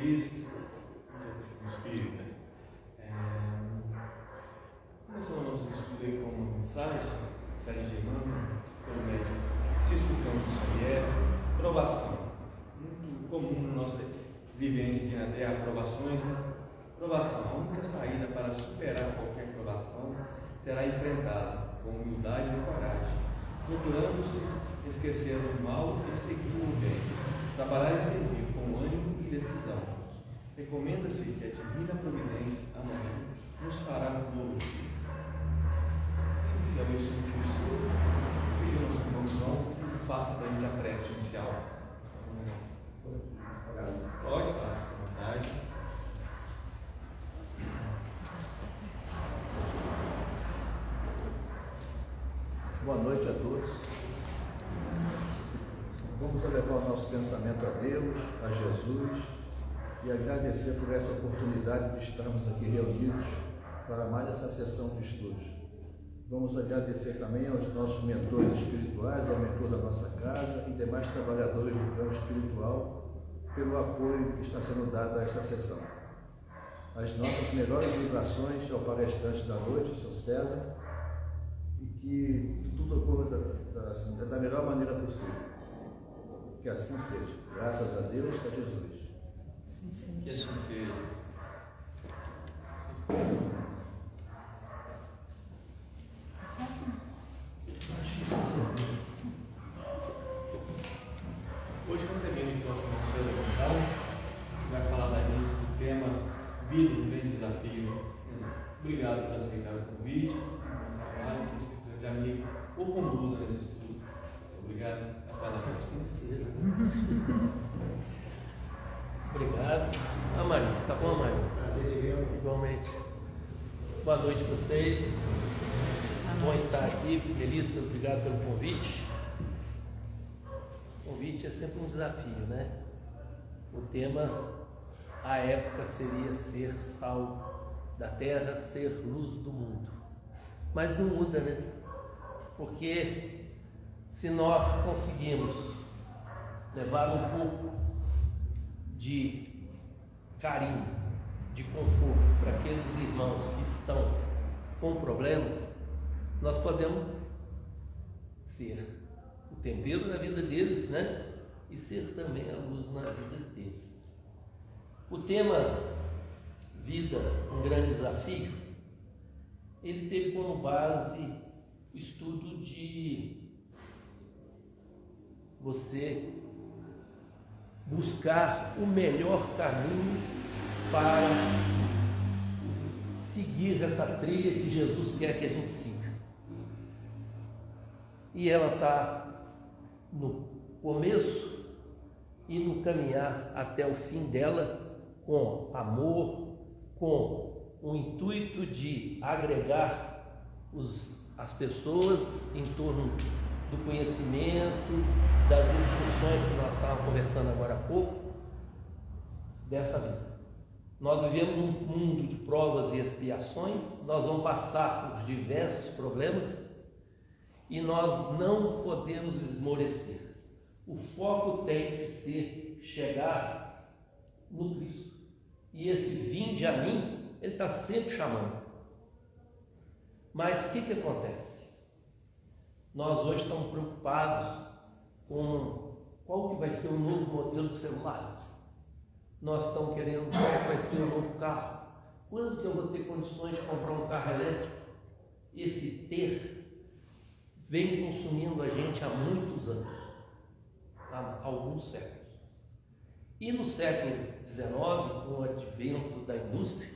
Cristo, no Espírito, né? Nós vamos estudar com uma mensagem de Emmanuel, pelo médico Francisco Campos Xavier, provação. Muito comum na nossa vivência aqui na Terra, provações, né? Provação, a única saída para superar qualquer provação será enfrentada com humildade e coragem, procurando-se esquecer o mal e seguir o bem, trabalhar e servir com ânimo e decisão. Recomenda-se que a divina providência amanhã nos fará progredir. Iniciamos isso no estudo, pedimos a comissão que faça para a gente a prece inicial. Pode, tá? À vontade. Boa noite a todos. Vamos elevar o nosso pensamento a Deus, a Jesus e agradecer por essa oportunidade de estarmos aqui reunidos para mais essa sessão de estudos. Vamos agradecer também aos nossos mentores espirituais, ao mentor da nossa casa e demais trabalhadores do plano espiritual pelo apoio que está sendo dado a esta sessão. As nossas melhores vibrações ao palestrante da noite, o Sr. César, e que tudo ocorra da melhor maneira possível. Que assim seja. Graças a Deus e a Jesus. Sim, sim. Que assim seja. Hoje recebemos aqui o nosso conselho local, que vai falar da gente do tema Vida, um grande desafio. Obrigado por aceitar o convite, o trabalho, que o Espírito de amigo o conduza nesse estudo. Obrigado. Assim seja. Obrigado. Marinho, tá bom, Marinho? Prazer, igualmente. Boa noite a vocês. Bom estar aqui. Melissa, obrigado pelo convite. O convite é sempre um desafio, né? O tema, à época, seria ser sal da terra, ser luz do mundo. Mas não muda, né? Porque se nós conseguimos levar um pouco de carinho, de conforto para aqueles irmãos que estão com problemas, nós podemos ser o tempero na vida deles, né? E ser também a luz na vida deles. O tema Vida, um grande desafio, ele teve como base o estudo de você buscar o melhor caminho para seguir essa trilha que Jesus quer que a gente siga. E ela está no começo e no caminhar até o fim dela com amor, com o intuito de agregar as pessoas em torno do conhecimento, das instruções que nós estávamos conversando agora há pouco, dessa vida. Nós vivemos num mundo de provas e expiações, nós vamos passar por diversos problemas e nós não podemos esmorecer. O foco tem que ser chegar no Cristo. E esse vinde a mim, ele está sempre chamando. Mas o que acontece? Nós hoje estamos preocupados com qual que vai ser o novo modelo de celular. Nós estamos querendo qual vai ser o novo carro. Quando que eu vou ter condições de comprar um carro elétrico? Esse ter vem consumindo a gente há muitos anos, há alguns séculos. E no século XIX, com o advento da indústria,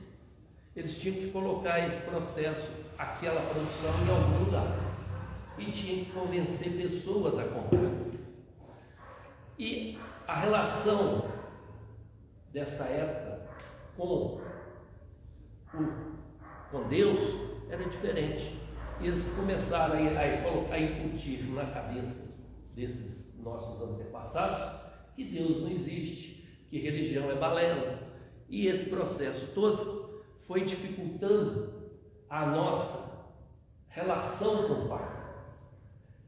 eles tinham que colocar esse processo, aquela produção em algum lugar. E tinha que convencer pessoas a comprar. E a relação dessa época com Deus era diferente. E eles começaram a incutir na cabeça desses nossos antepassados que Deus não existe, que religião é balela. E esse processo todo foi dificultando a nossa relação com o Pai.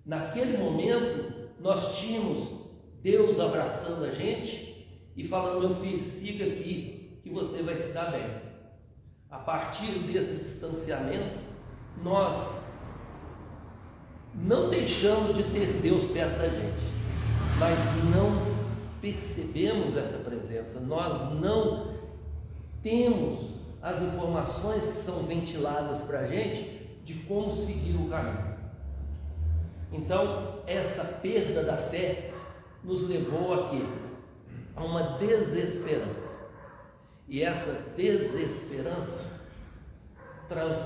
Naquele momento, nós tínhamos Deus abraçando a gente e falando: meu filho, siga aqui que você vai se dar bem. A partir desse distanciamento, nós não deixamos de ter Deus perto da gente, mas não percebemos essa presença, nós não temos as informações que são ventiladas para a gente de como seguir o caminho. Então, essa perda da fé nos levou a quê? A uma desesperança. E essa desesperança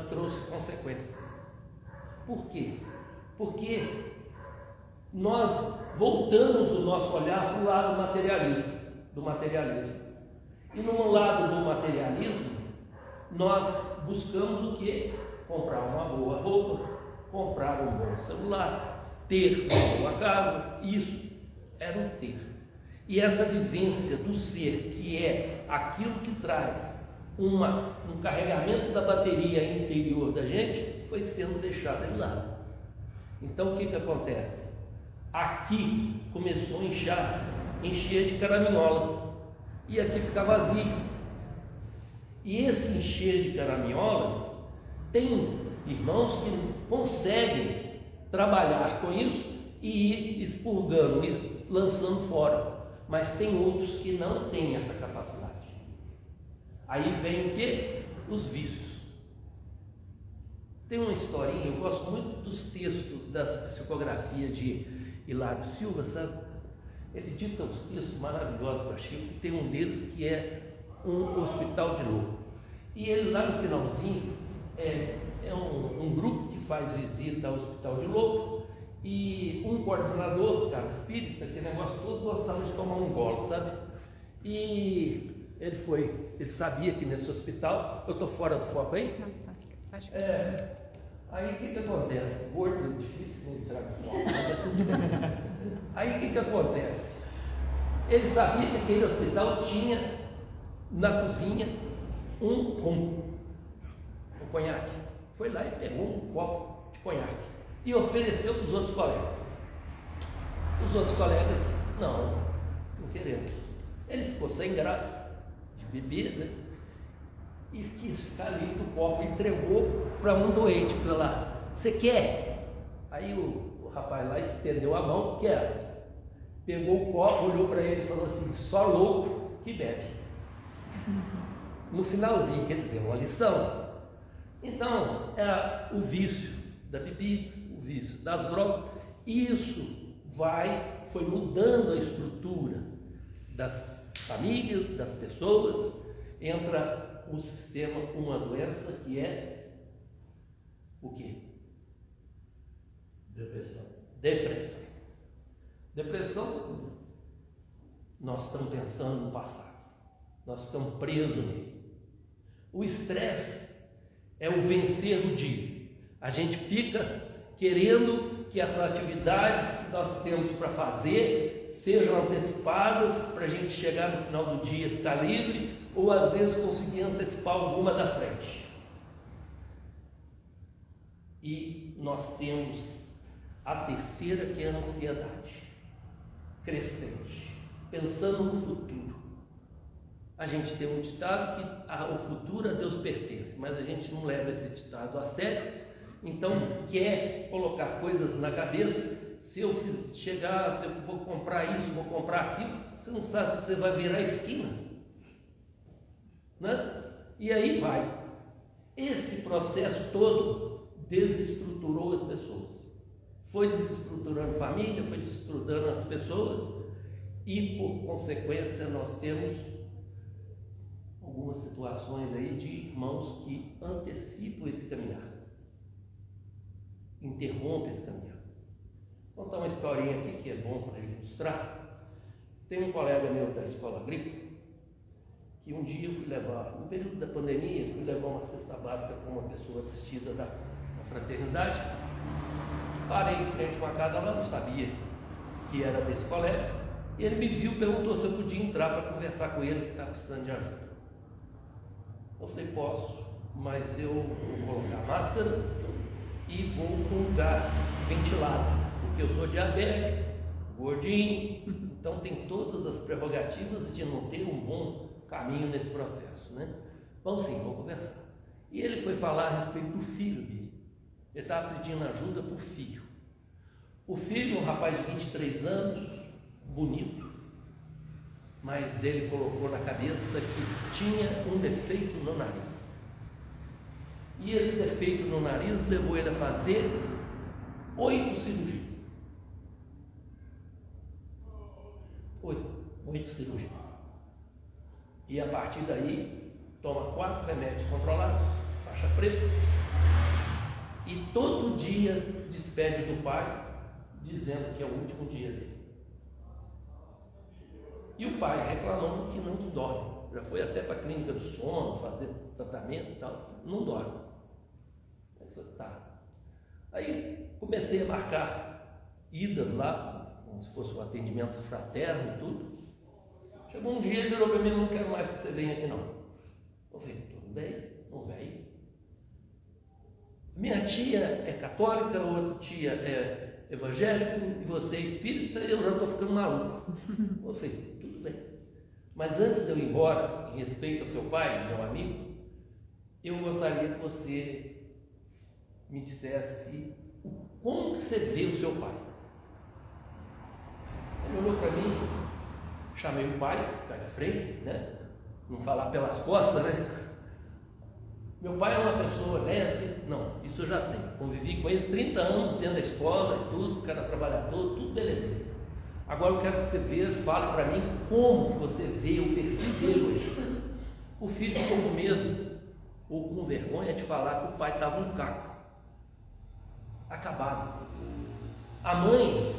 trouxe consequências. Por quê? Porque nós voltamos o nosso olhar para o lado do materialismo. E no lado do materialismo, nós buscamos o quê? Comprar uma boa roupa, comprar um bom celular, ter uma boa casa. Isso era um ter. E essa vivência do ser, que é aquilo que traz um carregamento da bateria interior da gente, foi sendo deixada de lado. Então o que acontece? Aqui começou a encher de caraminholas, e aqui fica vazio. E esse encher de caraminholas, tem irmãos que conseguem trabalhar com isso e ir expurgando, ir lançando fora, mas tem outros que não têm essa capacidade. Aí vem o que? Os vícios. Tem uma historinha, eu gosto muito dos textos da psicografia de Hilário Silva, sabe? Ele dita uns textos maravilhosos para Chico. Tem um deles que é um hospital de lobo. E ele lá no finalzinho, é um grupo que faz visita ao hospital de lobo, e um coordenador, casa espírita, aquele negócio todo, gostava de tomar um gole, sabe? E ele sabia que nesse hospital, eu estou fora do foco aí? Não, acho que aí o que acontece? Gordo é difícil entrar no foco. Aí o que acontece? Ele sabia que aquele hospital tinha na cozinha um conhaque. Foi lá e pegou um copo de conhaque e ofereceu para os outros colegas. Os outros colegas, não queremos. Ele ficou sem graça de beber, né? E quis ficar ali com o copo, entregou para um doente para lá. Você quer? Aí o rapaz lá estendeu a mão, quer. Pegou o copo, olhou para ele e falou assim: só louco que bebe. No finalzinho, quer dizer, uma lição. Então, é o vício da bebida, o vício das drogas. Isso foi mudando a estrutura das famílias, das pessoas. Entra o sistema, uma doença que é o quê? Depressão, nós estamos pensando no passado, nós estamos presos nele. O estresse é o vencer do dia. A gente fica querendo que as atividades que nós temos para fazer sejam antecipadas para a gente chegar no final do dia e ficar livre, ou às vezes conseguir antecipar alguma da frente. E nós temos a terceira, que é a ansiedade crescente, pensando no futuro. A gente tem um ditado que o futuro a Deus pertence, mas a gente não leva esse ditado a sério. Então quer colocar coisas na cabeça. Se eu chegar, eu vou comprar isso, vou comprar aquilo, você não sabe se você vai virar a esquina, né? E aí vai. Esse processo todo desestruturou as pessoas. Foi desestruturando a família, foi desestruturando as pessoas, e por consequência nós temos algumas situações aí de irmãos que antecipam esse caminhar, interrompem esse caminhar. Vou contar uma historinha aqui que é bom para ilustrar. Tem um colega meu da escola agrícola que um dia eu fui levar, no período da pandemia, fui levar uma cesta básica para uma pessoa assistida da fraternidade. Parei em frente a uma casa lá, não sabia que era desse colega, e ele me viu, perguntou se eu podia entrar para conversar com ele, que estava precisando de ajuda. Eu falei: posso, mas eu vou colocar máscara e vou para um lugar ventilado, porque eu sou diabético, gordinho, Então tem todas as prerrogativas de não ter um bom caminho nesse processo, né? Vamos sim, vamos conversar. E ele foi falar a respeito do filho dele. Ele estava pedindo ajuda para o filho. O filho, um rapaz de 23 anos, bonito, mas ele colocou na cabeça que tinha um defeito no nariz. E esse defeito no nariz levou ele a fazer 8 cirurgias. 8 cirurgias. E a partir daí, toma 4 remédios controlados, faixa preta, e todo dia despede do pai, dizendo que é o último dia dele. E o pai reclamando que não dorme. Já foi até para a clínica do sono, fazer tratamento e tal, não dorme. Tá. Aí comecei a marcar idas lá, como se fosse um atendimento fraterno e tudo. Chegou um dia, ele virou para mim: não quero mais que você venha aqui não. Eu falei: tudo bem, não vem. Minha tia é católica, outra tia é evangélico e você é espírita, eu já estou ficando maluco. Eu falei: tudo bem. Mas antes de eu ir embora, em respeito ao seu pai, meu amigo, eu gostaria que você me dissesse como que você vê o seu pai. Ele olhou para mim, chamei o pai, ficar de frente, né? Não falar pelas costas, né? Meu pai é uma pessoa honesta? Não, isso eu já sei. Convivi com ele 30 anos dentro da escola e tudo, cara trabalhador, tudo beleza. Agora eu quero que você veja, fale para mim como que você vê o perfil dele hoje. O filho ficou com medo ou com vergonha de falar que o pai estava um caco, acabado. A mãe,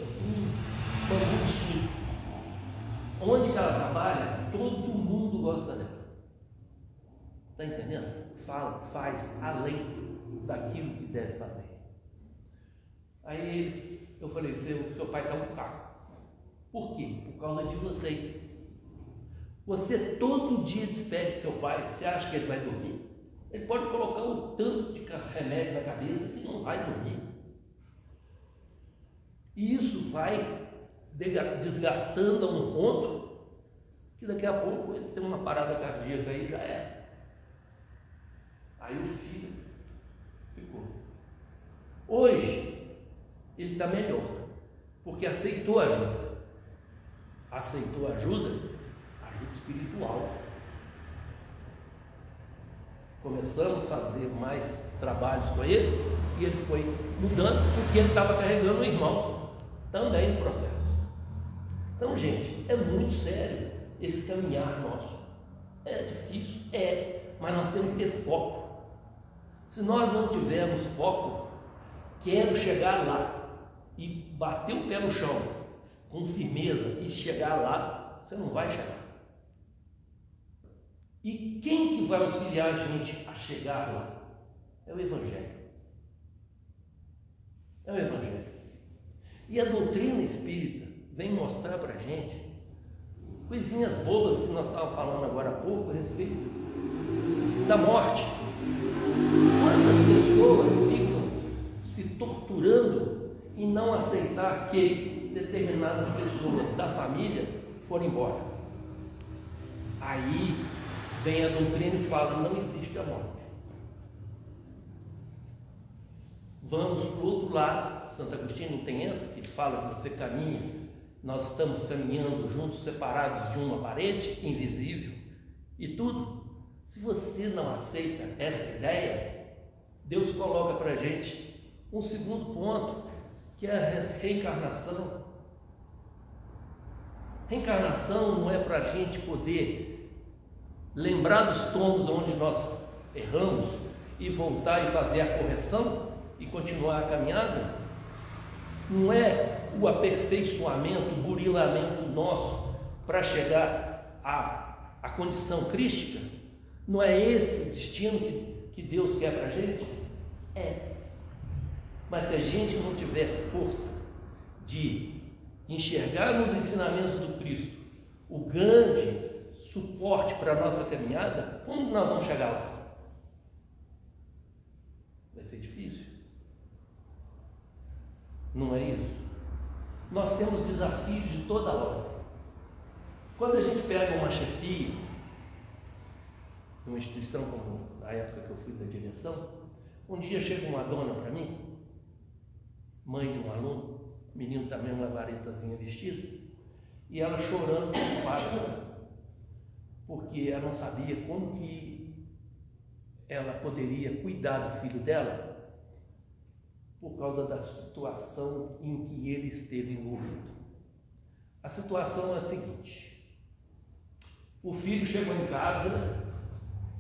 onde que ela trabalha, todo mundo gosta dela. Está entendendo? Faz além daquilo que deve fazer. Aí eu falei: seu pai está um caco. Por quê? Por causa de vocês. Você todo dia despede seu pai, você acha que ele vai dormir? Ele pode colocar um tanto de remédio na cabeça que não vai dormir. E isso vai desgastando a um ponto que daqui a pouco ele tem uma parada cardíaca aí, já é. Aí o filho ficou. Hoje ele está melhor, porque aceitou ajuda. Aceitou ajuda espiritual. Começamos a fazer mais trabalhos com ele e ele foi mudando, porque ele estava carregando o irmão também no processo. Então, gente, é muito sério esse caminhar nosso. É difícil, mas nós temos que ter foco. Se nós não tivermos foco, quero chegar lá e bater o pé no chão com firmeza e chegar lá, você não vai chegar. E quem que vai auxiliar a gente a chegar lá? É o Evangelho. É o Evangelho. E a doutrina espírita vem mostrar para a gente coisinhas bobas que nós estávamos falando agora há pouco a respeito da morte. Quantas pessoas ficam se torturando em não aceitar que determinadas pessoas da família foram embora? Aí vem a doutrina e fala: não existe a morte. Vamos para o outro lado. Santo Agostinho não tem essa que fala que você caminha, nós estamos caminhando juntos, separados de uma parede, invisível e tudo. Se você não aceita essa ideia, Deus coloca para a gente um segundo ponto, que é a reencarnação. Reencarnação não é para a gente poder lembrar dos tombos onde nós erramos e voltar e fazer a correção e continuar a caminhada. Não é o aperfeiçoamento, o burilamento nosso para chegar à condição crística. Não é esse o destino que Deus quer para a gente? É. Mas se a gente não tiver força de enxergar nos ensinamentos do Cristo o grande suporte para a nossa caminhada, como nós vamos chegar lá? Vai ser difícil. Não é isso? Nós temos desafios de toda hora. Quando a gente pega uma chefia, numa instituição como na época que eu fui da direção, um dia chega uma dona para mim, mãe de um aluno, menino também uma varetazinha vestida, e ela chorando preocupada, porque ela não sabia como que ela poderia cuidar do filho dela por causa da situação em que ele esteve envolvido. A situação é a seguinte: o filho chegou em casa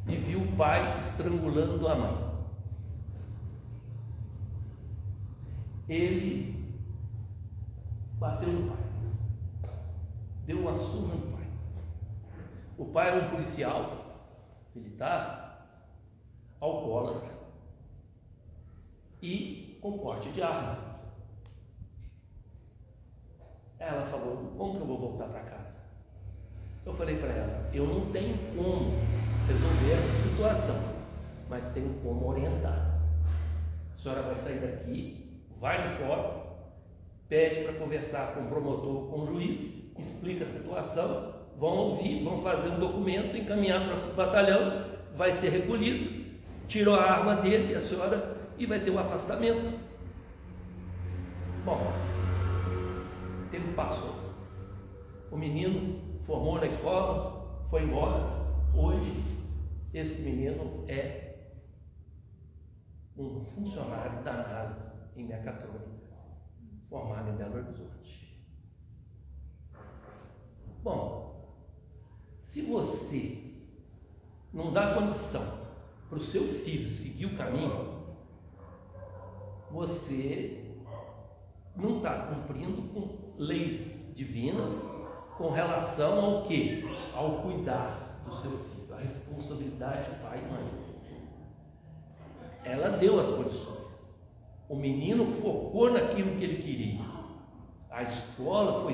e viu o pai estrangulando a mãe. Ele bateu no pai, deu uma surra no pai. O pai era um policial militar, alcoólatra e com porte de arma. Ela falou: como que eu vou voltar para casa? Eu falei para ela: eu não tenho como resolver essa situação, mas tenho como orientar. A senhora vai sair daqui, vai no fórum, pede para conversar com o promotor, com o juiz, explica a situação, vão ouvir, vão fazer um documento, encaminhar para o batalhão, vai ser recolhido, tirou a arma dele, a senhora, e vai ter um afastamento. Bom, o tempo passou. O menino formou na escola, foi embora. Hoje, esse menino é um funcionário da NASA em mecatrônica, formado em Belo Horizonte. Bom, se você não dá condição para o seu filho seguir o caminho, você não está cumprindo com leis divinas com relação ao quê? Ao cuidar do seu filho, a responsabilidade de pai e mãe. Ela deu as condições. O menino focou naquilo que ele queria. A escola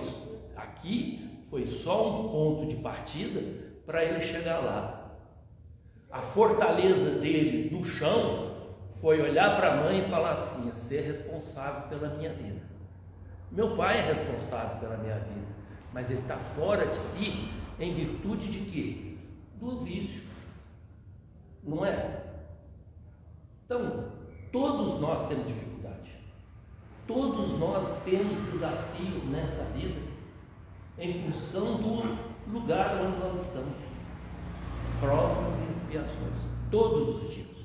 foi só um ponto de partida para ele chegar lá. A fortaleza dele no chão foi olhar para a mãe e falar assim: ser responsável pela minha vida. Meu pai é responsável pela minha vida, mas ele está fora de si em virtude de quê? Do vício, não é? Então, todos nós temos dificuldade, todos nós temos desafios nessa vida em função do lugar onde nós estamos, provas e expiações, todos os tipos.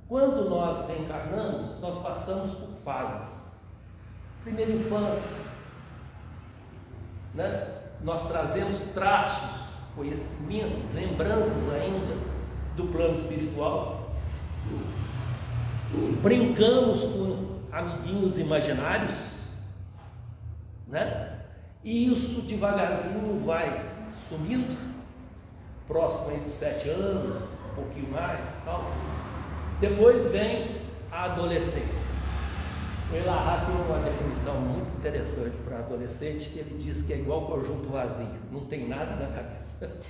Quando nós reencarnamos, nós passamos por fases. Primeira infância, né? Nós trazemos traços, conhecimentos, lembranças ainda do plano espiritual. Brincamos com amiguinhos imaginários, né? E isso devagarzinho vai sumindo, próximo aí dos 7 anos, um pouquinho mais e tal. Depois vem a adolescência. O Elahá tem uma definição muito interessante para adolescente, que ele diz que é igual conjunto vazio, não tem nada na cabeça.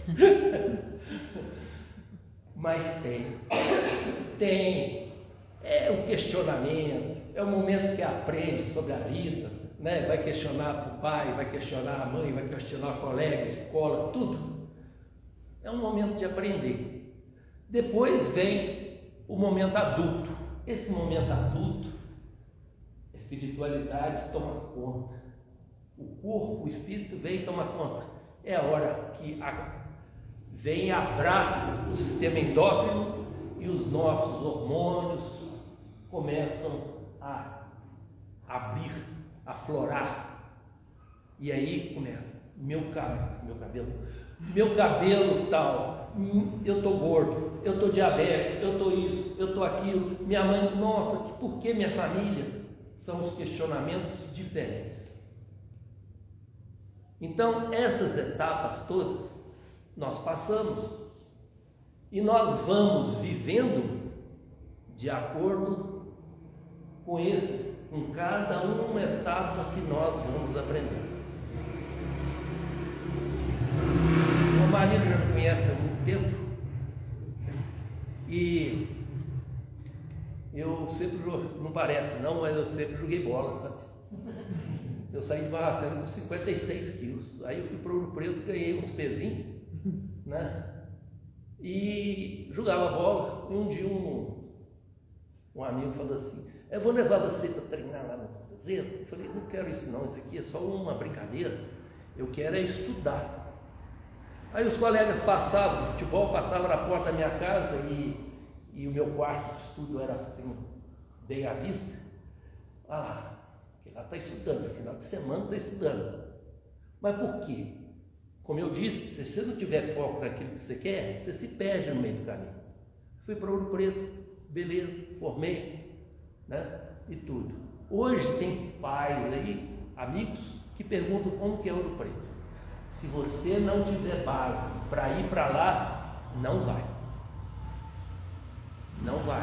Mas tem. É o questionamento, é o momento que aprende sobre a vida, né? Vai questionar para o pai, vai questionar a mãe, vai questionar o colega, escola, tudo. É um momento de aprender. Depois vem o momento adulto. Esse momento adulto, a espiritualidade toma conta. O corpo, o espírito vem e toma conta. É a hora que vem e abraça o sistema endócrino e os nossos hormônios começam a abrir, a aflorar. E aí começa, meu cabelo tal, eu estou gordo, eu estou diabético, eu estou isso, eu estou aquilo, minha mãe, nossa, por que minha família? São os questionamentos diferentes. Então, essas etapas todas, nós passamos e nós vamos vivendo de acordo com cada uma etapa que nós vamos aprendendo. O marido já me conhece há muito tempo e eu sempre, não parece não, mas eu sempre joguei bola, sabe? Eu saí de Barbacena com 56 quilos. Aí eu fui para Ouro Preto, ganhei uns pezinhos, né? E jogava bola. E um dia um amigo falou assim: eu vou levar você para treinar lá no Cruzeiro. Eu falei: não quero isso não, isso aqui é só uma brincadeira. Eu quero é estudar. Aí os colegas passavam, do futebol, passavam na porta da minha casa e o meu quarto de estudo era assim, bem à vista. Ah lá, que lá está estudando, final de semana está estudando. Mas por quê? Como eu disse, se você não tiver foco naquilo que você quer, você se perde no meio do caminho. Fui para Ouro Preto, beleza, formei, né? E tudo. Hoje tem pais aí, amigos, que perguntam como que é Ouro Preto. Se você não tiver base para ir para lá, não vai. Não vai.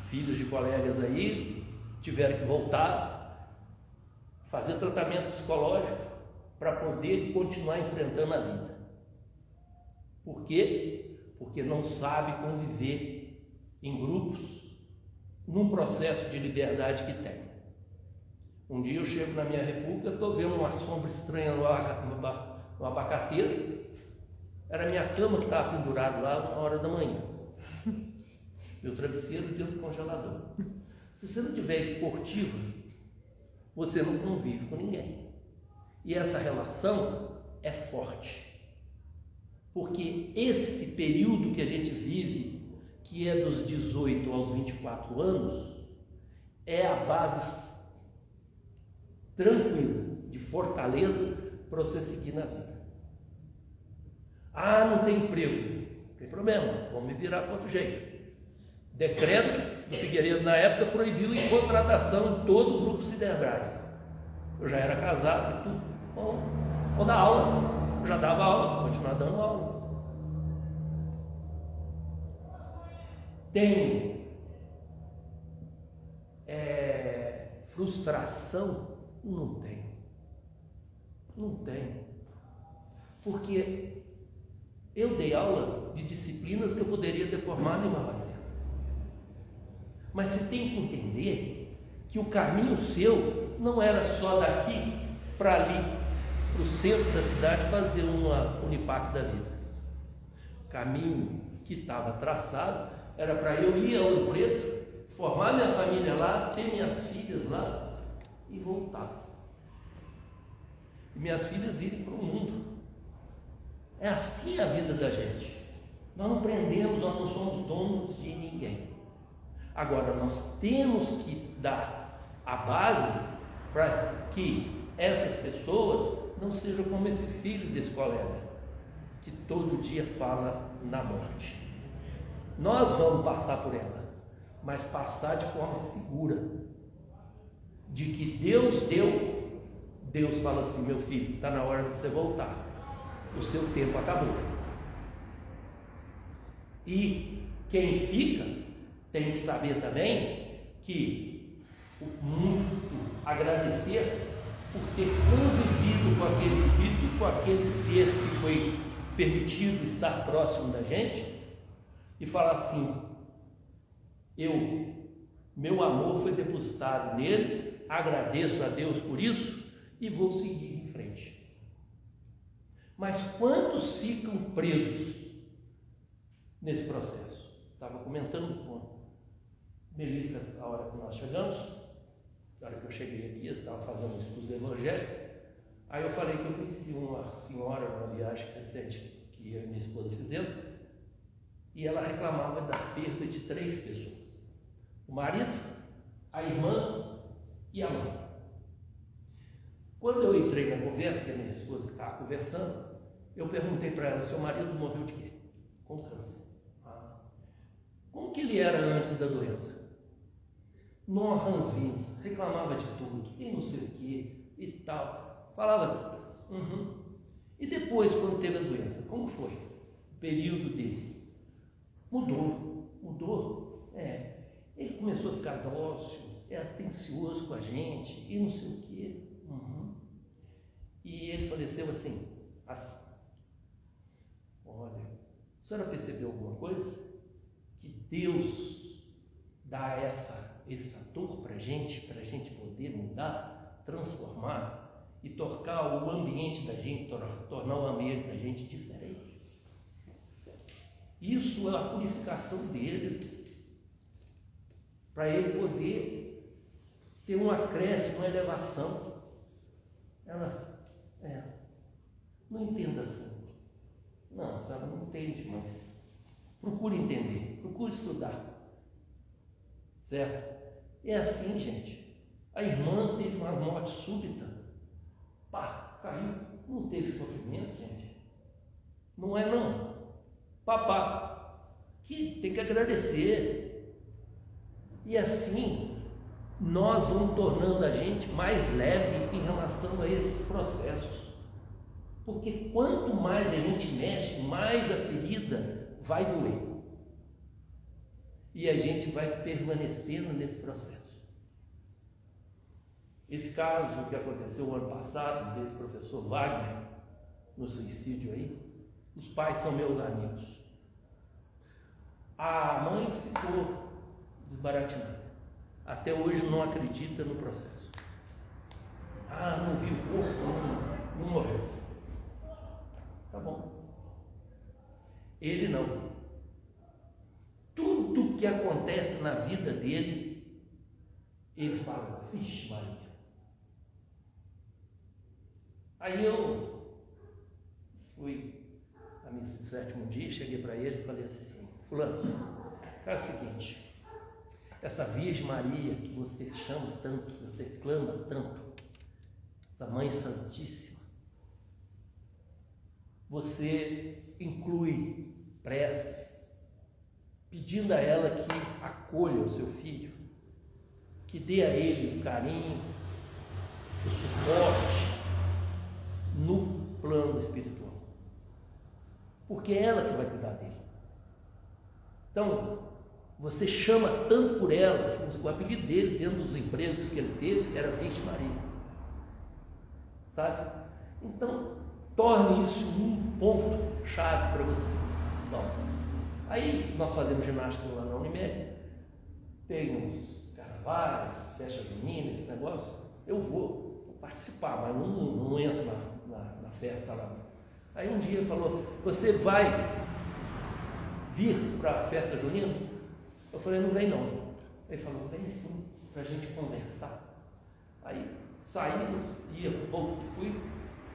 Filhos de colegas aí tiveram que voltar, fazer tratamento psicológico para poder continuar enfrentando a vida. Por quê? Porque não sabe conviver em grupos num processo de liberdade que tem. Um dia eu chego na minha república, estou vendo uma sombra estranha no abacateiro. Era a minha cama que estava pendurada lá na hora da manhã. Meu travesseiro dentro do congelador. Se você não tiver esportiva, você não convive com ninguém. E essa relação é forte. Porque esse período que a gente vive, que é dos 18 aos 24 anos, é a base tranquila, de fortaleza para você seguir na vida. Ah, não tem emprego. Não tem problema, vamos me virar para outro jeito. Decreto do Figueiredo na época proibiu a contratação de todo o grupo Siderbras. Eu já era casado e tudo. Bom, vou dar aula. Eu já dava aula, vou continuar dando aula. Tem frustração? Não tem. Não tem. Porque eu dei aula de disciplinas que eu poderia ter formado em Barbacena. Mas você tem que entender que o caminho seu não era só daqui para ali, para o centro da cidade, fazer uma Unipac da vida. O caminho que estava traçado era para eu ir a Ouro Preto, formar minha família lá, ter minhas filhas lá e voltar. E minhas filhas irem para o mundo. É assim a vida da gente. Nós não prendemos, nós não somos donos de ninguém. Agora, nós temos que dar a base para que essas pessoas não sejam como esse filho desse colega, que todo dia fala na morte. Nós vamos passar por ela, mas passar de forma segura, de que Deus deu. Deus fala assim: meu filho, está na hora de você voltar, o seu tempo acabou. E quem fica tem que saber também que muito agradecer por ter convivido com aquele espírito, com aquele ser que foi permitido estar próximo da gente, e falar assim: meu amor foi depositado nele, agradeço a Deus por isso e vou seguir em frente. Mas quantos ficam presos nesse processo? Estava comentando com a Melissa a hora que nós chegamos, a hora que eu cheguei aqui, eu estava fazendo um estudo do Evangelho. Aí eu falei que eu conheci uma senhora numa viagem recente que eu e minha esposa fizemos, e ela reclamava da perda de 3 pessoas: o marido, a irmã e a mãe. Quando eu entrei na conversa, que a minha esposa que estava conversando, eu perguntei para ela: seu marido morreu de quê? Com câncer. Como que ele era antes da doença? Numa ranzinza, reclamava de tudo, e não sei o que, e tal. Falava, E depois, quando teve a doença, como foi o período dele? Mudou. Ele começou a ficar dócil, atencioso com a gente, e não sei o que. E ele faleceu assim. Olha, a senhora percebeu alguma coisa? Que Deus dá essa esse ator para a gente poder mudar, transformar e tocar o ambiente da gente, tornar o ambiente da gente diferente. Isso é a purificação dele, para ele poder ter um acréscimo, uma elevação. Não entenda assim. Não, a senhora não entende, mas procure entender, procure estudar. Certo? É assim, gente. A irmã teve uma morte súbita. Pá, caiu. Não teve sofrimento, gente. Não é não. Papá, que tem que agradecer. E assim, nós vamos tornando a gente mais leve em relação a esses processos. Porque quanto mais a gente mexe, mais a ferida vai doer. E a gente vai permanecendo nesse processo. Esse caso que aconteceu o ano passado, desse professor Wagner, no suicídio aí, os pais são meus amigos. A mãe ficou desbaratinada. Até hoje não acredita no processo. Não viu o corpo, não morreu. Tá bom. Ele não. Tudo que acontece na vida dele, ele fala, vixe Maria. Aí eu fui à missa de sétimo dia, cheguei para ele e falei assim, fulano, é o seguinte, essa Virgem Maria que você chama tanto, que você clama tanto, essa Mãe Santíssima, você inclui preces, pedindo a ela que acolha o seu filho, que dê a ele o carinho, o suporte no plano espiritual. Porque é ela que vai cuidar dele. Então, você chama tanto por ela, que o apelido dele, dentro dos empregos que ele teve, era Virgem Maria. Sabe? Então, torne isso um ponto chave para você. Bom, aí nós fazemos ginástica lá na Unimed, tem uns carnavais, festa junina, esse negócio, eu vou participar, mas não entro na festa lá. Aí um dia ele falou, você vai vir para a festa junina? Eu falei, não vem não. Ele falou, vem sim, para a gente conversar. Aí saímos, fui,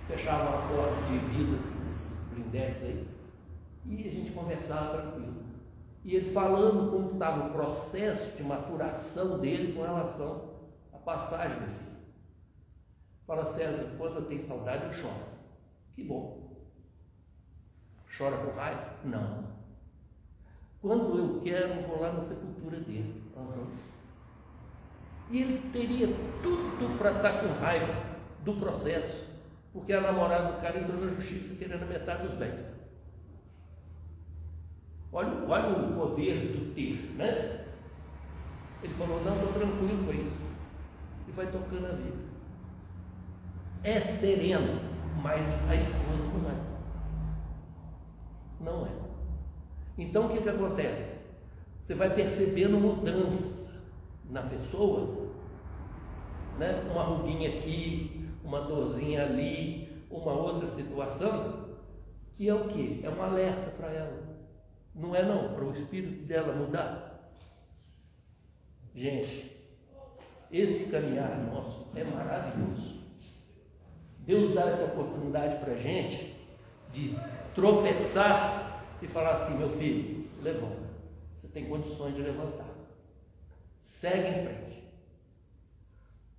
fechava a porta de vidro, assim, desses blindex aí, e a gente conversava tranquilo. E ele falando como estava o processo de maturação dele com relação à passagem do filho. Fala, César, quando eu tenho saudade eu choro. Que bom. Chora por raiva? Não. Quando eu quero, eu vou lá na sepultura dele. E ele teria tudo para estar com raiva do processo, porque a namorada do cara entrou na justiça querendo metade dos bens. Olha o poder do ter, né? Ele falou, não, estou tranquilo com isso. E vai tocando a vida. É sereno, mas a esposa não é. Não é. Então o que acontece? Você vai percebendo mudança na pessoa, né? Uma ruguinha aqui, uma dorzinha ali, uma outra situação, que é o quê? É um alerta para ela. Não é não, para o espírito dela mudar. Gente, esse caminhar nosso é maravilhoso. Deus dá essa oportunidade para a gente de tropeçar e falar assim, meu filho, levanta, você tem condições de levantar, segue em frente,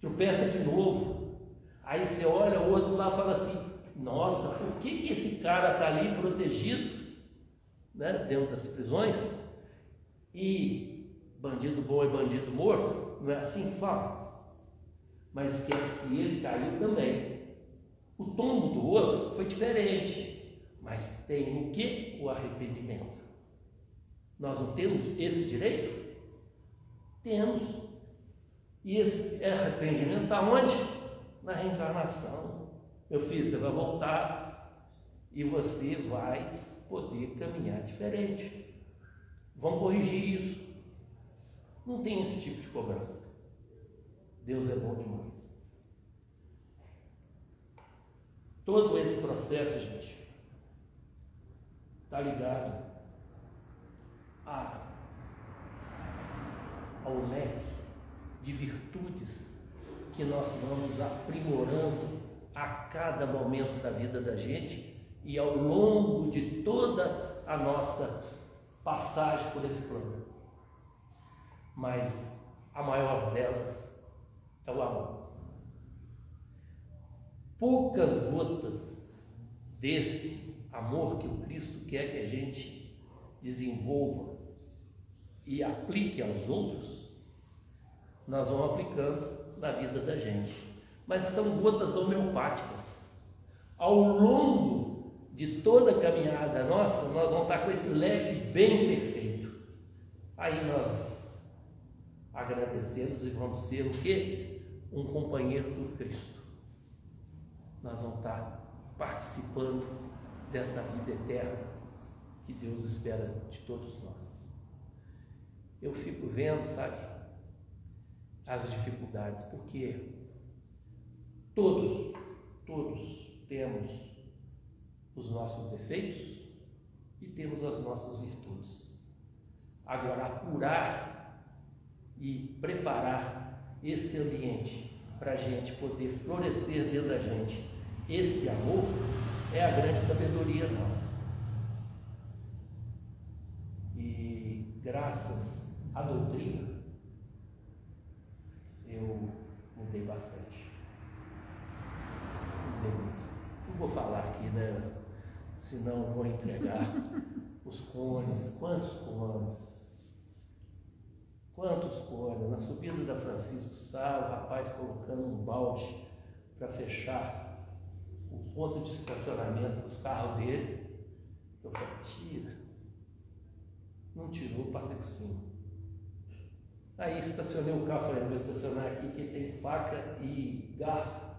tropeça de novo, aí você olha o outro lá e fala assim, nossa, por que esse cara está ali protegido, né, dentro das prisões, e bandido bom é bandido morto? Não é assim que fala? Mas esquece que ele caiu também. O tombo do outro foi diferente, mas tem o que? O arrependimento. Nós não temos esse direito? Temos. E esse arrependimento está onde? Na reencarnação. Meu filho, você vai voltar e você vai poder caminhar diferente. Vamos corrigir isso. Não tem esse tipo de cobrança. Deus é bom demais. Todo esse processo, gente, está ligado ao leque de virtudes que nós vamos aprimorando a cada momento da vida da gente e ao longo de toda a nossa passagem por esse plano. Mas a maior delas é o amor. Poucas gotas desse amor que o Cristo quer que a gente desenvolva e aplique aos outros, nós vamos aplicando na vida da gente. Mas são gotas homeopáticas. Ao longo de toda a caminhada nossa, nós vamos estar com esse leque bem perfeito. Aí nós agradecemos e vamos ser o quê? Um companheiro do Cristo. Nós vamos estar participando dessa vida eterna que Deus espera de todos nós. Eu fico vendo, sabe, as dificuldades, porque todos temos os nossos defeitos e temos as nossas virtudes. Agora, apurar e preparar esse ambiente para a gente poder florescer dentro da gente esse amor é a grande sabedoria nossa. E graças à doutrina eu mudei bastante. Mudei muito. Não vou falar aqui, né? Senão vou entregar os cones. Quantos cones? Quantos cones? Na subida da Francisco estava o rapaz colocando um balde para fechar o ponto de estacionamento dos carros dele. Eu falei, tira. Não tirou, passei por cima. Aí estacionei o carro, falei, vou estacionar aqui que tem faca e garfo.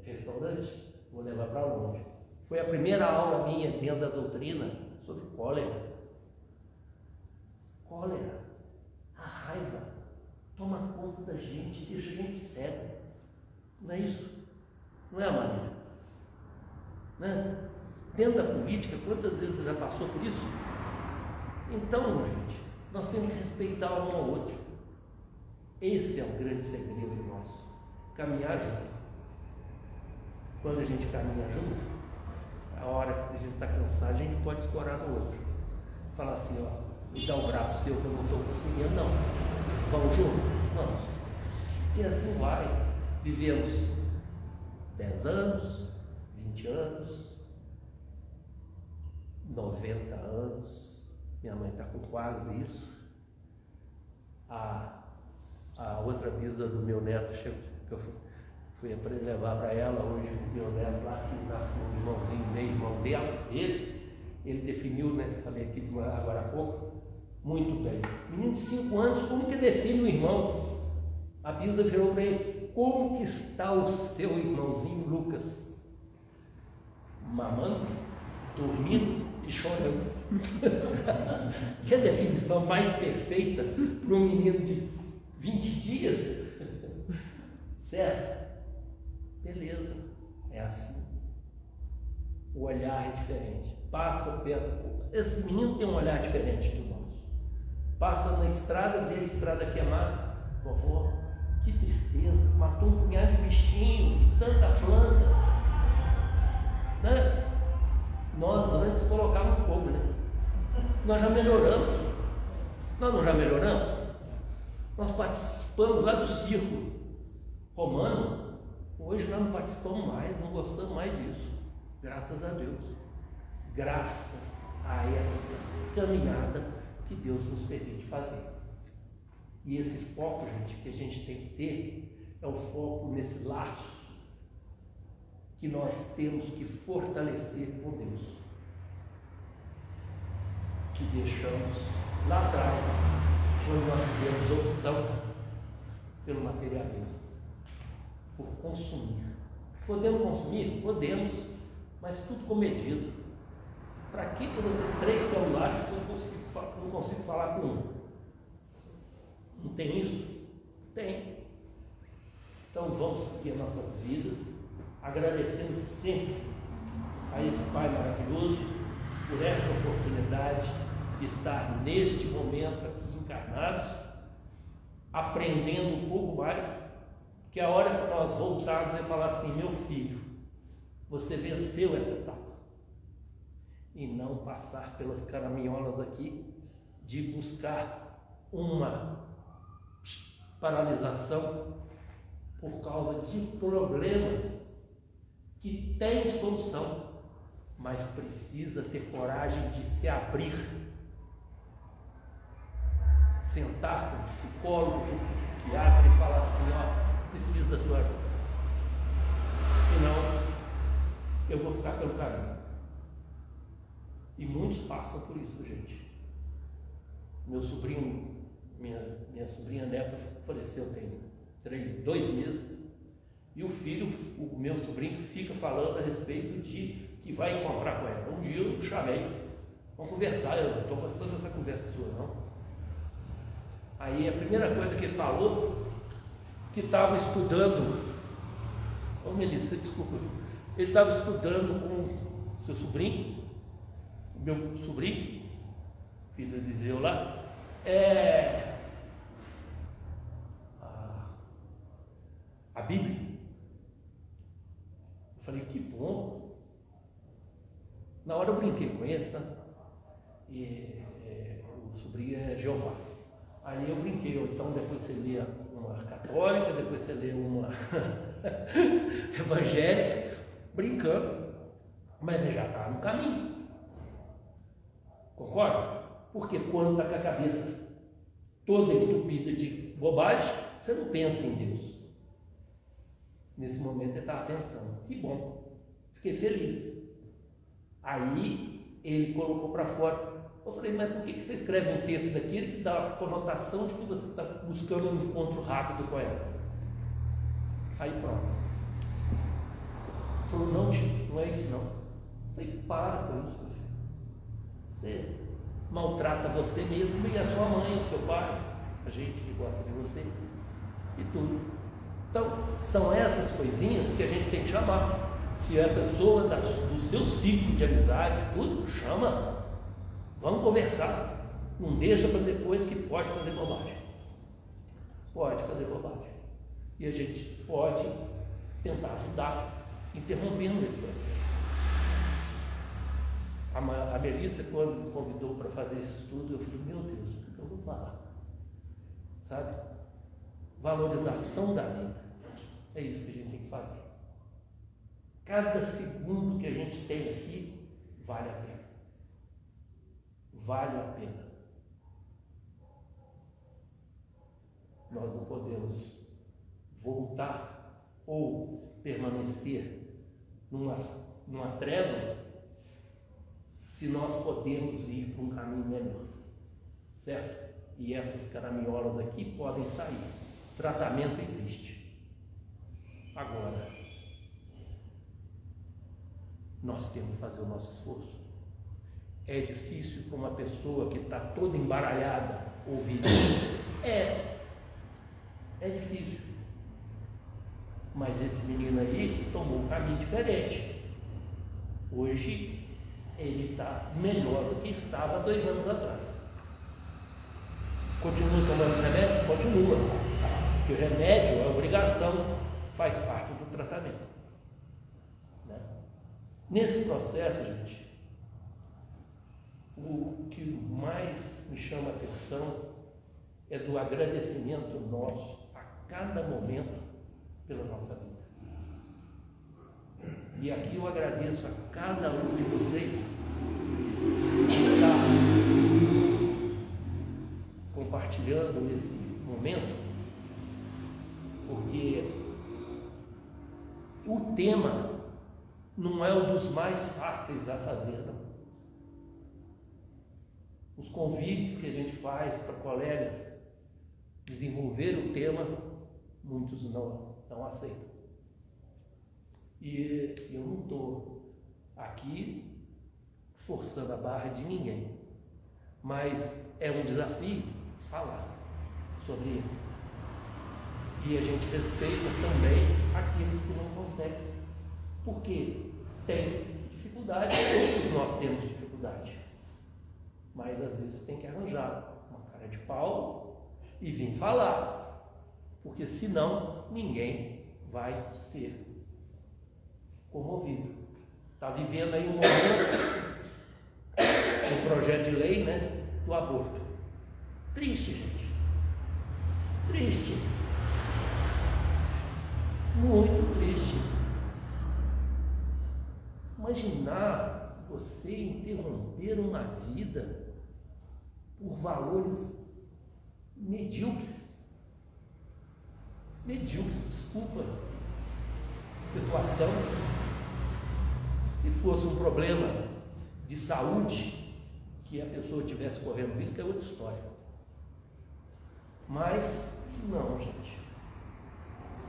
Restaurante, vou levar para longe. Foi a primeira aula minha dentro da doutrina sobre cólera. Cólera, a raiva, toma conta da gente, deixa a gente cego. Não é isso? Não é a maneira? Né? Dentro da política, quantas vezes você já passou por isso? Então, gente, nós temos que respeitar um ao outro. Esse é o grande segredo nosso. Caminhar junto. Quando a gente caminha junto, a hora que a gente está cansado, a gente pode escorar no outro. Falar assim, ó, me dá um braço seu que eu não estou conseguindo, não. Vamos junto? Vamos. E assim vai. Vivemos 10 anos, 20 anos, 90 anos. Minha mãe está com quase isso. A outra bisa do meu neto chegou, que eu fui levar para ela hoje, o meu neto lá, que nasceu um irmãozinho, meio irmão dele, ele definiu, né? Falei aqui agora há pouco, muito bem. Menino de 5 anos, como que define o irmão? A bisa virou para ele, como que está o seu irmãozinho Lucas? Mamando, dormindo e chorando. Que definição mais perfeita para um menino de 20 dias? Certo? Beleza, é assim. O olhar é diferente. Passa perto. Esse menino tem um olhar diferente do nosso. Passa na estrada, vê a estrada queimada. Vovó, que tristeza, matou um punhado de bichinho, de tanta planta. Né? Nós antes colocávamos fogo, né? Nós já melhoramos. Nós não já melhoramos? Nós participamos lá do circo romano. Hoje nós não participamos mais, não gostamos mais disso. Graças a Deus. Graças a essa caminhada que Deus nos permite fazer. E esse foco, gente, que a gente tem que ter é o foco nesse laço que nós temos que fortalecer com Deus, que deixamos lá atrás, quando nós tivemos opção pelo materialismo, por consumir. Podemos consumir? Podemos, mas tudo com medida. Para que eu ter 3 celulares se eu não consigo falar com um? Não tem isso? Tem. Então vamos seguir nossas vidas, agradecendo sempre a esse Pai maravilhoso por essa oportunidade de estar neste momento aqui encarnados, aprendendo um pouco mais, que a hora que nós voltarmos e falar assim: meu filho, você venceu essa etapa, e não passar pelas caraminholas aqui de buscar uma paralisação por causa de problemas que têm solução, mas precisa ter coragem de se abrir, sentar com o psicólogo, com o psiquiatra e falar assim: ó, preciso da sua ajuda, senão eu vou ficar pelo caminho. E muitos passam por isso, gente. Meu sobrinho, minha sobrinha neta faleceu tem 2 meses, e o meu sobrinho fica falando a respeito de que vai encontrar com ela. Um dia eu chamei, vamos conversar, eu não estou gostando dessa conversa sua não. Aí a primeira coisa que ele falou, que estava estudando, Melissa, desculpa, ele estava estudando com seu sobrinho, meu sobrinho, filho de Eliseu lá, a Bíblia. Eu falei: que bom. Na hora eu brinquei com ele, sabe? E o sobrinho é Jeová. Aí eu brinquei: então depois você lê uma católica, depois você lê uma evangélica, brincando, mas ele já está no caminho. Concorda? Porque quando está com a cabeça toda entupida de bobagem, você não pensa em Deus. Nesse momento ele estava pensando: que bom, fiquei feliz. Aí ele colocou para fora. Eu falei: mas por que você escreve um texto daquele que dá a conotação de que você está buscando um encontro rápido com ela? Aí pronto. Ele falou: não, tio, não é isso não. Eu falei: para com isso, meu filho. Você maltrata você mesmo e a sua mãe, o seu pai, a gente que gosta de você e tudo. Então, são essas coisinhas que a gente tem que chamar. Se é a pessoa do seu ciclo de amizade, tudo, chama. Vamos conversar. Não deixa para depois que pode fazer bobagem. Pode fazer bobagem. E a gente pode tentar ajudar, interrompendo esse processo. A Melissa, quando me convidou para fazer esse estudo, eu falei: meu Deus, o que eu vou falar? Sabe? Valorização da vida. É isso que a gente tem que fazer. Cada segundo que a gente tem aqui vale a pena. Vale a pena. Nós não podemos voltar ou permanecer numa treva se nós podemos ir para um caminho melhor, certo? E essas caraminholas aqui podem sair. Tratamento existe. Agora, nós temos que fazer o nosso esforço. É difícil para uma pessoa que está toda embaralhada ouvir isso. É difícil. Mas esse menino aí tomou um caminho diferente. Hoje ele está melhor do que estava 2 anos atrás. Continua tomando remédio? Continua. Porque o remédio é obrigação, faz parte do tratamento. Né? Nesse processo, gente, o que mais me chama a atenção é do agradecimento nosso a cada momento pela nossa vida. E aqui eu agradeço a cada um de vocês que está compartilhando esse momento, porque o tema não é um dos mais fáceis a fazer, não. Os convites que a gente faz para colegas desenvolver o tema, muitos não aceitam. E eu não estou aqui forçando a barra de ninguém, mas é um desafio falar sobre ele. E a gente respeita também aqueles que não conseguem. Porque tem dificuldade, todos nós temos dificuldade. Mas às vezes tem que arranjar uma cara de pau e vir falar. Porque senão ninguém vai ser comovido. Está vivendo aí um momento, um projeto de lei, né, do aborto. Triste, gente. Triste. Muito triste. Imaginar você interromper uma vida por valores medíocres. Medíocres, desculpa. Situação. Se fosse um problema de saúde, que a pessoa estivesse correndo risco, é outra história. Mas, não, gente.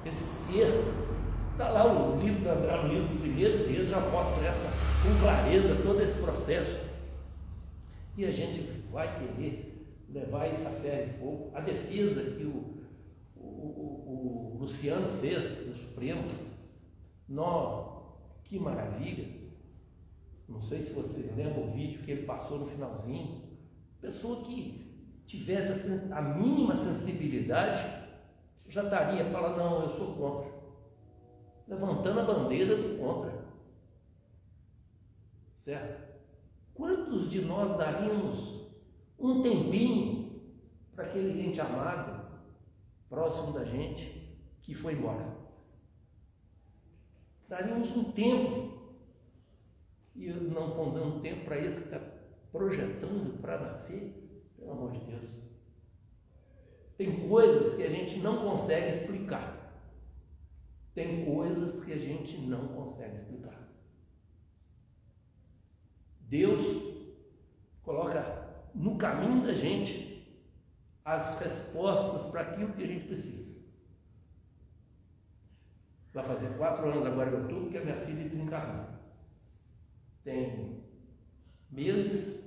Esse ser, está lá o livro do André Luiz, o primeiro deles, já mostra com clareza todo esse processo. E a gente vai querer levar isso a ferro e fogo. A defesa que o Luciano fez do Supremo, que maravilha. Não sei se vocês lembram o vídeo que ele passou no finalzinho. Pessoa que tivesse a mínima sensibilidade já estaria falando, não, eu sou contra. Levantando a bandeira do contra. Certo? Quantos de nós daríamos um tempinho para aquele ente amado, próximo da gente, que foi embora? Daríamos um tempo. E não estão dando tempo para esse que está projetando para nascer, pelo amor de Deus. Tem coisas que a gente não consegue explicar. Tem coisas que a gente não consegue explicar. Deus coloca no caminho da gente as respostas para aquilo que a gente precisa. Vai fazer 4 anos agora em outubro que a minha filha desencarnou. Tem meses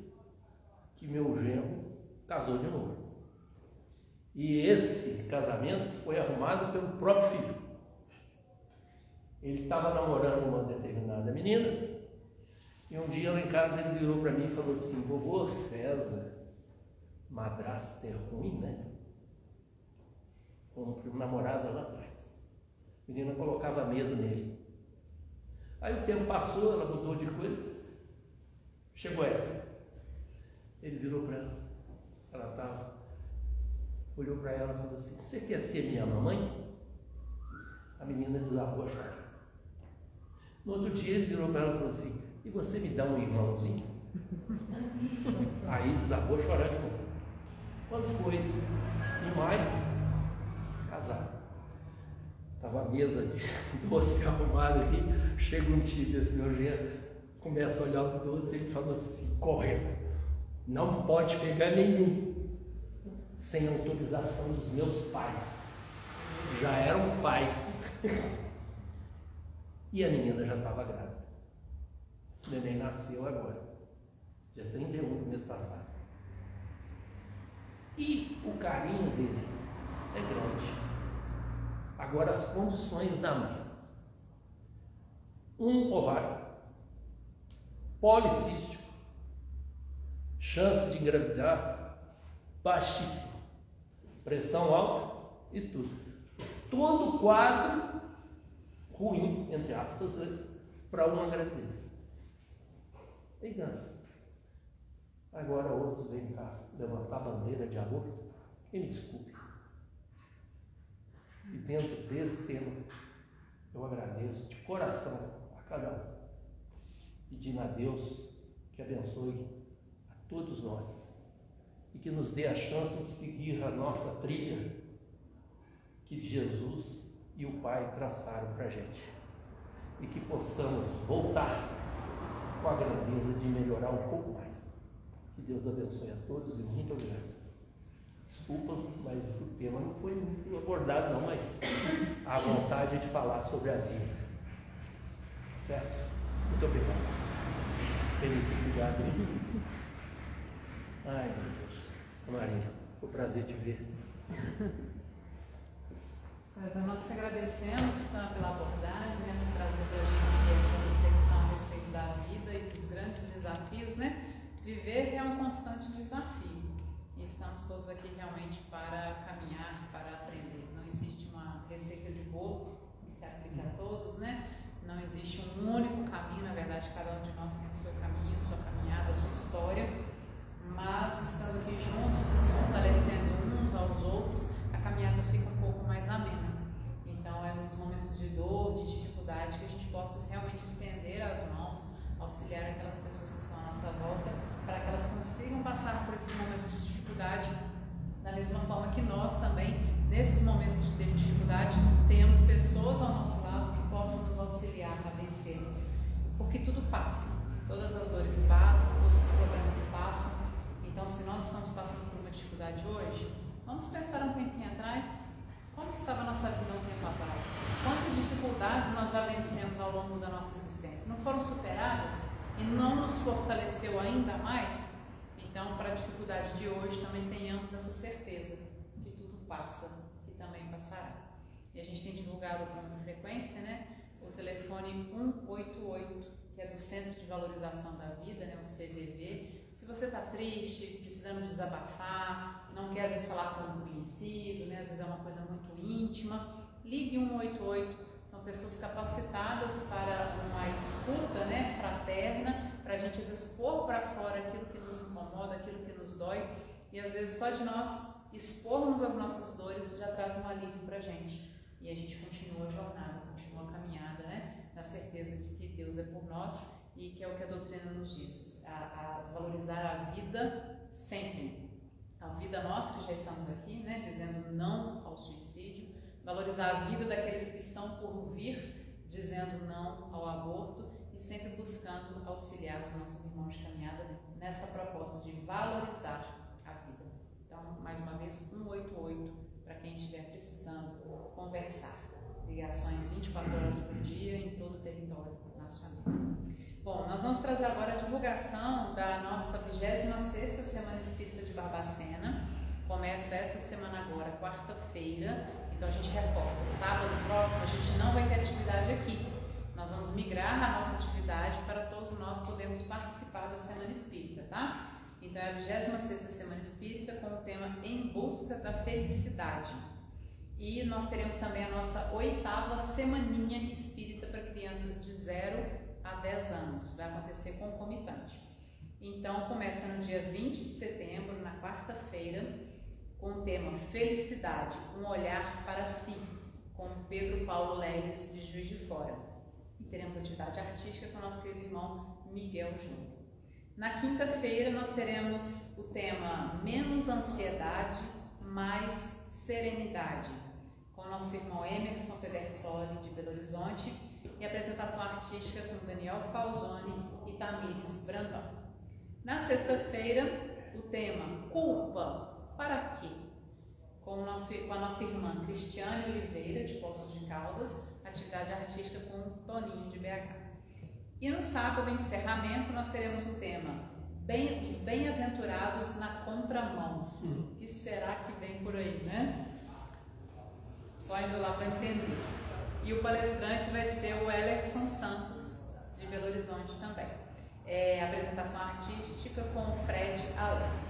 que meu genro casou de novo. E esse casamento foi arrumado pelo próprio filho. Ele estava namorando uma determinada menina, e um dia lá em casa ele virou para mim e falou assim: vovô César, madrasta é ruim, né? Comprei uma namorada lá atrás. A menina colocava medo nele. Aí o tempo passou, ela mudou de coisa. Chegou essa. Ele virou para ela. Ela estava. Olhou para ela e falou assim: você quer ser minha mamãe? A menina desabou a chorar. No outro dia ele virou para ela e falou assim: e você me dá um irmãozinho? Aí desabou a chorar de novo. Quando foi em maio, casaram. Estava a mesa de doce arrumada aqui, chega um tio desse meu genro, começa a olhar os doces e ele fala assim, correndo, não pode pegar nenhum sem autorização dos meus pais. Já eram pais. E a menina já estava grávida. O neném nasceu agora, dia 31 do mês passado. E o carinho dele é grande. Agora as condições da mãe: um ovário policístico, chance de engravidar baixíssima, pressão alta e tudo. Todo quadro ruim, entre aspas, para uma gravidez. E dança. Agora outros vêm cá levantar a bandeira de aborto. E me desculpe. E dentro desse tema, eu agradeço de coração a cada um, pedindo a Deus que abençoe a todos nós e que nos dê a chance de seguir a nossa trilha que Jesus e o Pai traçaram para a gente, e que possamos voltar com a grandeza de melhorar um pouco mais. Que Deus abençoe a todos e muito obrigado. Desculpa, mas o tema não foi muito abordado não, mas a vontade de falar sobre a vida. Certo? Muito obrigado. Feliz, obrigado. Ai, meu Deus. Maria, foi um prazer te ver. César, nós te agradecemos pela abordagem, né, por trazer para a gente essa reflexão a respeito da vida e dos grandes desafios, né? Viver é um constante desafio e estamos todos aqui realmente para caminhar, para aprender. Não existe uma receita de bolo que se aplique a todos, né? Não existe um único caminho, na verdade, cada um de nós tem o seu caminho, sua caminhada, a sua história, mas estando aqui juntos, nos fortalecendo uns aos outros, a caminhada fica um pouco mais amena. Então, é nos momentos de dor, de dificuldade, que a gente possa realmente estender as mãos, auxiliar aquelas pessoas que estão à nossa volta, para que elas consigam passar por esses momentos de dificuldade, da mesma forma que nós também, nesses momentos de dificuldade, tenhamos pessoas ao nosso lado que possam nos auxiliar a vencermos, porque tudo passa, todas as dores passam, todos os problemas passam. Então, se nós estamos passando por uma dificuldade hoje, vamos pensar um tempinho atrás, como estava a nossa vida um tempo atrás? Quantas dificuldades nós já vencemos ao longo da nossa existência? Não foram superadas e não nos fortaleceu ainda mais? Então, para a dificuldade de hoje, também tenhamos essa certeza que tudo passa, que também passará. E a gente tem divulgado com frequência, né, o telefone 188, que é do Centro de Valorização da Vida, né, o CVV. Se você está triste, precisando desabafar, não quer às vezes falar com um conhecido, né, às vezes é uma coisa muito íntima, ligue 188. São pessoas capacitadas para uma escuta, né, fraterna, para a gente às vezes pôr para fora aquilo que nos incomoda, aquilo que nos dói, e às vezes só de nós expormos as nossas dores já traz um alívio para a gente. E a gente continua a jornada, continua a caminhada, né, na certeza de que Deus é por nós e que é o que a doutrina nos diz, a valorizar a vida sempre. A vida nós que já estamos aqui, né, dizendo não ao suicídio, valorizar a vida daqueles que estão por vir, dizendo não ao aborto e sempre buscando auxiliar os nossos irmãos de caminhada nessa proposta de valorizar a vida. Então, mais uma vez, 188 para quem estiver precisando conversar. Ligações 24 horas por dia em todo o território nacional. Bom, nós vamos trazer agora a divulgação da nossa 26ª Semana Espírita de Barbacena. Começa essa semana agora, quarta-feira. Então a gente reforça, sábado próximo a gente não vai ter atividade aqui. Nós vamos migrar a nossa atividade para todos nós podermos participar da Semana Espírita, tá? Então é a 26ª Semana Espírita com o tema Em Busca da Felicidade. E nós teremos também a nossa 8ª Semaninha Espírita para crianças de 0 a 10 anos. Vai acontecer concomitante. Então começa no dia 20 de setembro, na quarta-feira, com o tema Felicidade, um olhar para si, com Pedro Paulo Leles, de Juiz de Fora. E teremos atividade artística com o nosso querido irmão Miguel Júnior. Na quinta-feira nós teremos o tema Menos Ansiedade, Mais Serenidade, com o nosso irmão Emerson Pedersoli, de Belo Horizonte, e apresentação artística com Daniel Falzoni e Tamires Brandão. Na sexta-feira, o tema Culpa, para quê? Com a nossa irmã Cristiane Oliveira, de Poços de Caldas, atividade artística com Toninho, de BH. E no sábado, encerramento, nós teremos o tema Os Bem-aventurados na Contramão. O que será que vem por aí, né? Só indo lá para entender. E o palestrante vai ser o Ellerson Santos, de Belo Horizonte também. Apresentação artística com o Fred Aleph.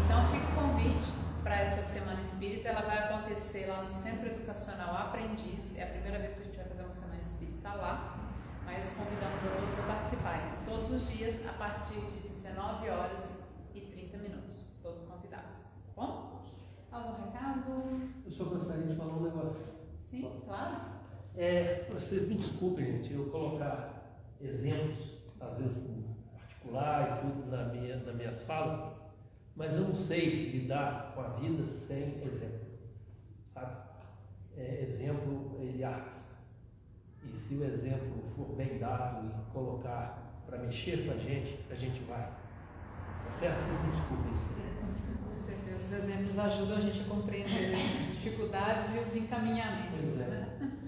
Então fica o convite para essa Semana Espírita. Ela vai acontecer lá no Centro Educacional Aprendiz. É a primeira vez que a gente vai fazer uma Semana Espírita lá, mas convidamos a todos a participarem todos os dias a partir de 19 horas e 30 minutos. Todos convidados, tá bom? Algum recado? Eu só gostaria de falar um negócio. Sim, claro. Vocês me desculpem, gente, eu colocar exemplos, às vezes em particular e tudo nas minhas falas, mas eu não sei lidar com a vida sem exemplo, sabe? Exemplo, ele arrasta. E se o exemplo for bem dado e colocar para mexer com a gente vai. Tá certo? Vocês me desculpem isso. Com certeza, os exemplos ajudam a gente a compreender as dificuldades e os encaminhamentos, né?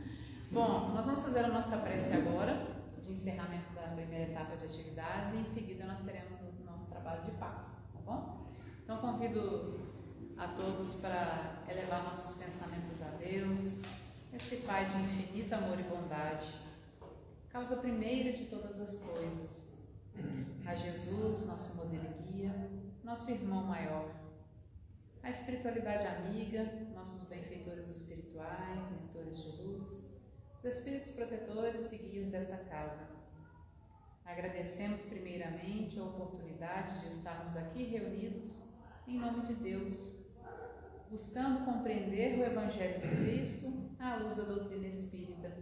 Bom, nós vamos fazer a nossa prece agora, de encerramento da primeira etapa de atividades, e em seguida nós teremos o nosso trabalho de paz, tá bom? Então convido a todos para elevar nossos pensamentos a Deus, esse Pai de infinito amor e bondade, causa primeira de todas as coisas, a Jesus, nosso modelo e guia, nosso irmão maior, a espiritualidade amiga, nossos benfeitores espirituais, mentores de luz, os espíritos protetores e guias desta casa. Agradecemos primeiramente a oportunidade de estarmos aqui reunidos em nome de Deus, buscando compreender o Evangelho de Cristo à luz da doutrina espírita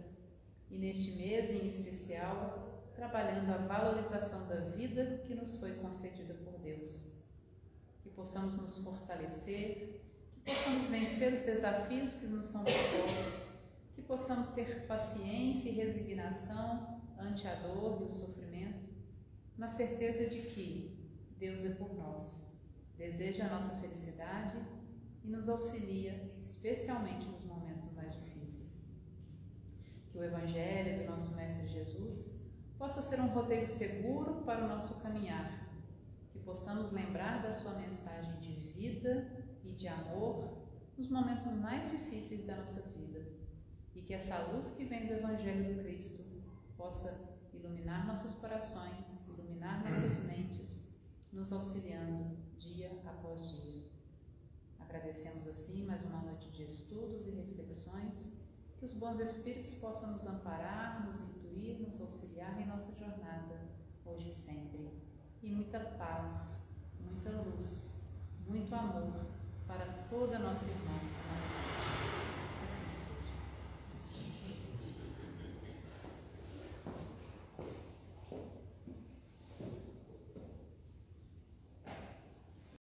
e neste mês em especial, trabalhando a valorização da vida que nos foi concedida por Deus. Que possamos nos fortalecer, que possamos vencer os desafios que nos são propostos, que possamos ter paciência e resignação ante a dor e o sofrimento, na certeza de que Deus é por nós, deseja a nossa felicidade e nos auxilia, especialmente nos momentos mais difíceis. Que o Evangelho do nosso Mestre Jesus possa ser um roteiro seguro para o nosso caminhar, que possamos lembrar da sua mensagem de vida e de amor nos momentos mais difíceis da nossa vida, e que essa luz que vem do Evangelho do Cristo possa iluminar nossos corações, iluminar nossas mentes, nos auxiliando dia após dia. Agradecemos assim mais uma noite de estudos e reflexões, que os bons Espíritos possam nos amparar, nos intuir, nos auxiliar em nossa jornada, hoje e sempre. E muita paz, muita luz, muito amor para toda a nossa irmã.